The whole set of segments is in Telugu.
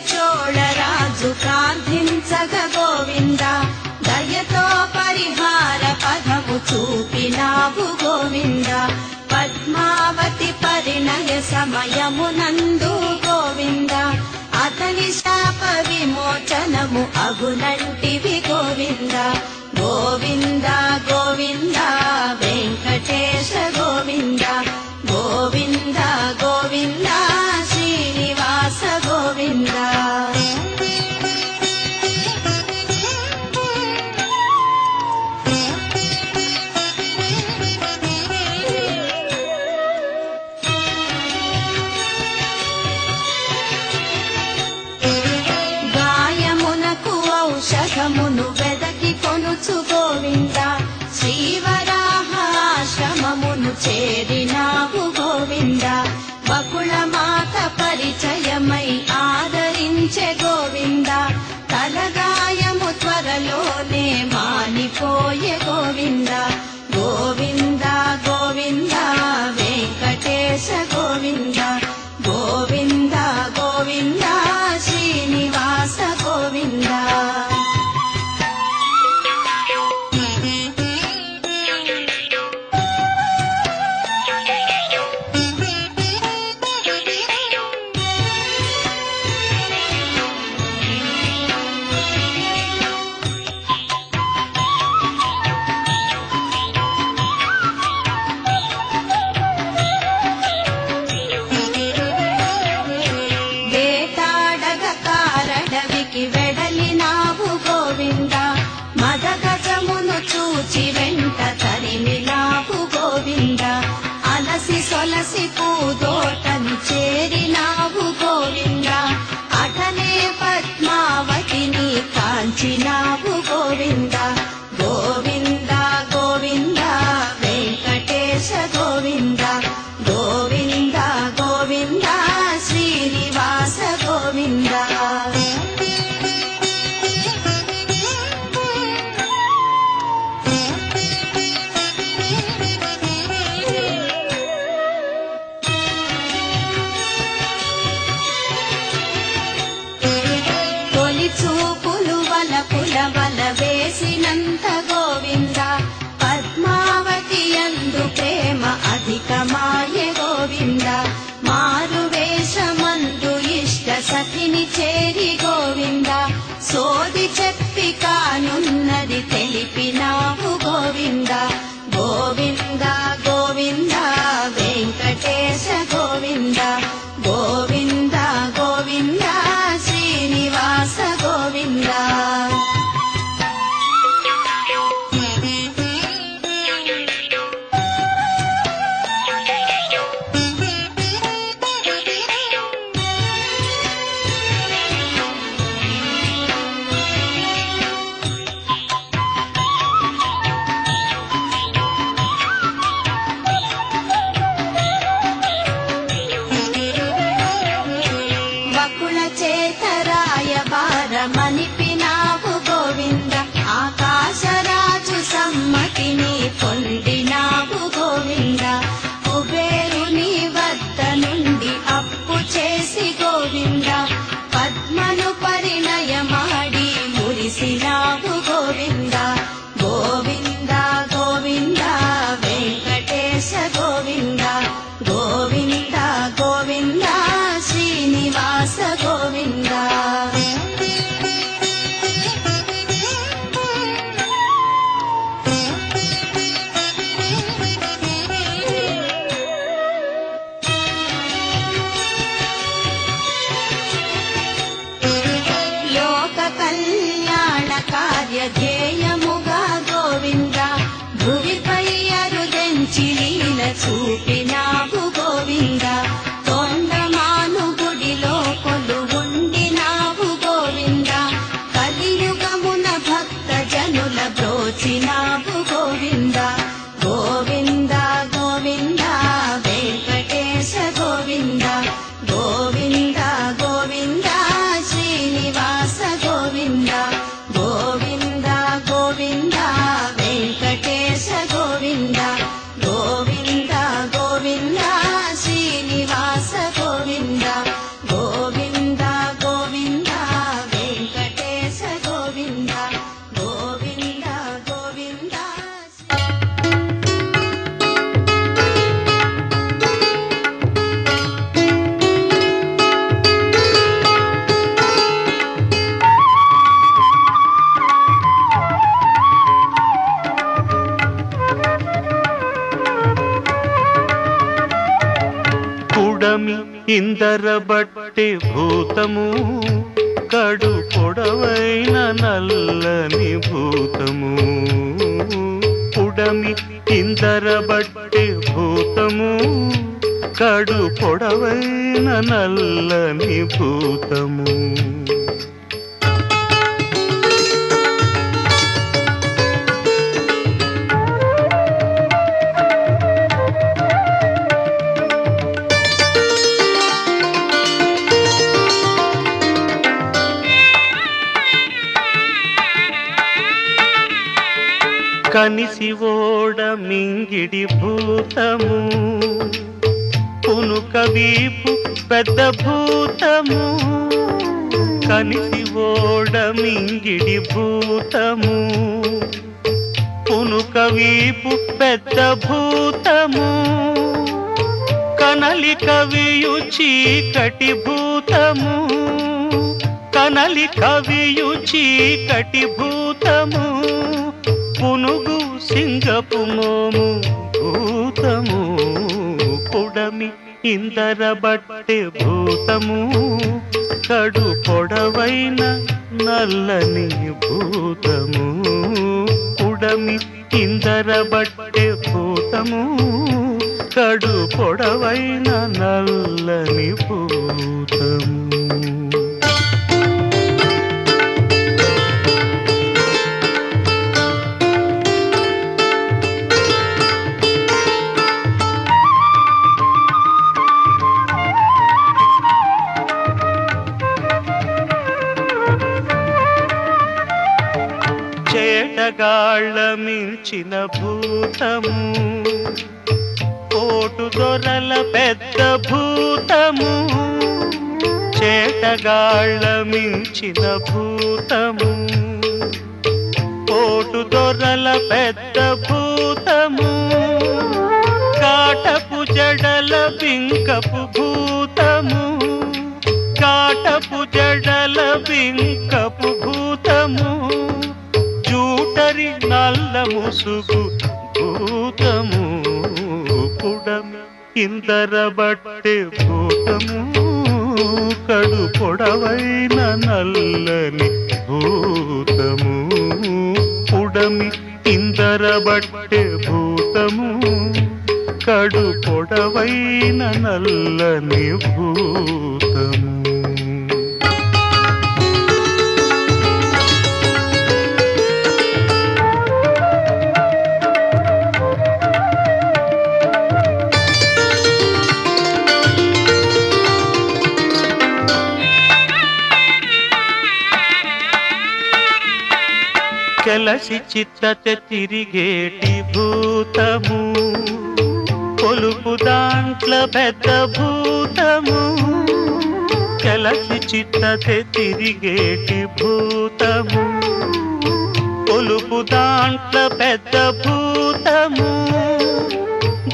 చోళరాజు ప్రార్థించగ గోవింద దయతో పరిహార పదము చూపినావు గోవింద పద్మావతి పరిణయ సమయమునందు గోవింద అతని శాప విమోచనము అగునంటివి గోవింద గోవింద గోవింద వెంకటేశ గోవింద గోవింద గోవింద శ్రీనివాస గోవింద గాయమునకు ఔషధమును వెదకి కొనుచు గోవింద శ్రీవరాహాశ్రమమును చేరినావు గోవింద బకుళ మాత పరిచయమై ఆదరించే గోవింద తలగాయము త్వరలోనే మానిపోయే గోవింద గోవింద గోవింద వెంకటేశ గోవింద గోవింద గోవింద శ్రీనివాస గోవింద వెడలినావు గోవింద మదగజమును చూచి వెంట తరిమినావు గోవింద అలసి సొలసి పూదోటను చేరినావు గోవింద అటనే పద్మావతిని కాంచినావు గోవింద గోవింద గోవింద వెంకటేశ గోవింద గోవింద గోవింద శ్రీనివాస గోవింద చూపులు వలపుల ఇందరబట్టి భూతము కడు పొడవైన నల్లని భూతము పుడమి ఇందరబట్టి భూతము కడు పొడవైన నల్లని భూతము కనిసి ఓడ మింగిడి భూతము పునుక వీపు పెద్ద భూతము కనిసి ఓడ మింగిడి భూతము పునుక వీపు పెద్ద భూతము కనలి కవియు చీకటి భూతము కనలి కవియు చీకటి భూతము పునుగు సింగపు మోము భూతము పుడమి ఇందరబట్టె భూతము కడు పొడవైన నల్లని భూతము పుడమి ఇందరబట్టె భూతము కడు పొడవైన నల్లని భూతము చేటగాళ్ళ మించిన భూతము కోటు దొరల పెద్ద భూతము చేటగాళ్ళ మించిన భూతము కోటు దొరల పెద్ద భూతము కాటపు జడల బింకపు భూతము కాటపు జడల బింకపు భూతము జూటరి నల్ల ముసుగు భూతము పుడమి ఇందరబట్టె భూతము కడు పొడవైన నల్లని భూతము పుడమి ఇందరబట్టె భూతము కడు పొడవైన నల్లని భూతము కెలసి చిత్తత తిరిగేటి భూతము కొలుపు దాంట్ల పెద్ద భూతము కెలసి చిత్తత తిరిగేటి భూతము కొలుపు దాంట్ల పెద్ద భూతము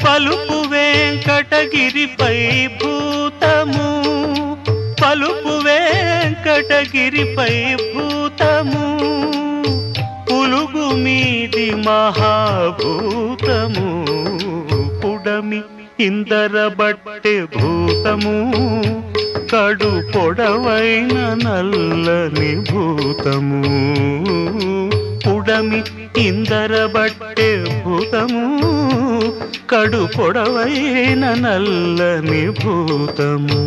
పలుపు వెంకటగిరిపై భూతము పలుపు వెంకటగిరిపై భూతము పులుగు మీది మహాభూతము పుడమి ఇందరబట్టె భూతము కడు పొడవైన నల్లని భూతము పుడమి ఇందరబట్టె భూతము కడు పొడవైన నల్లని భూతము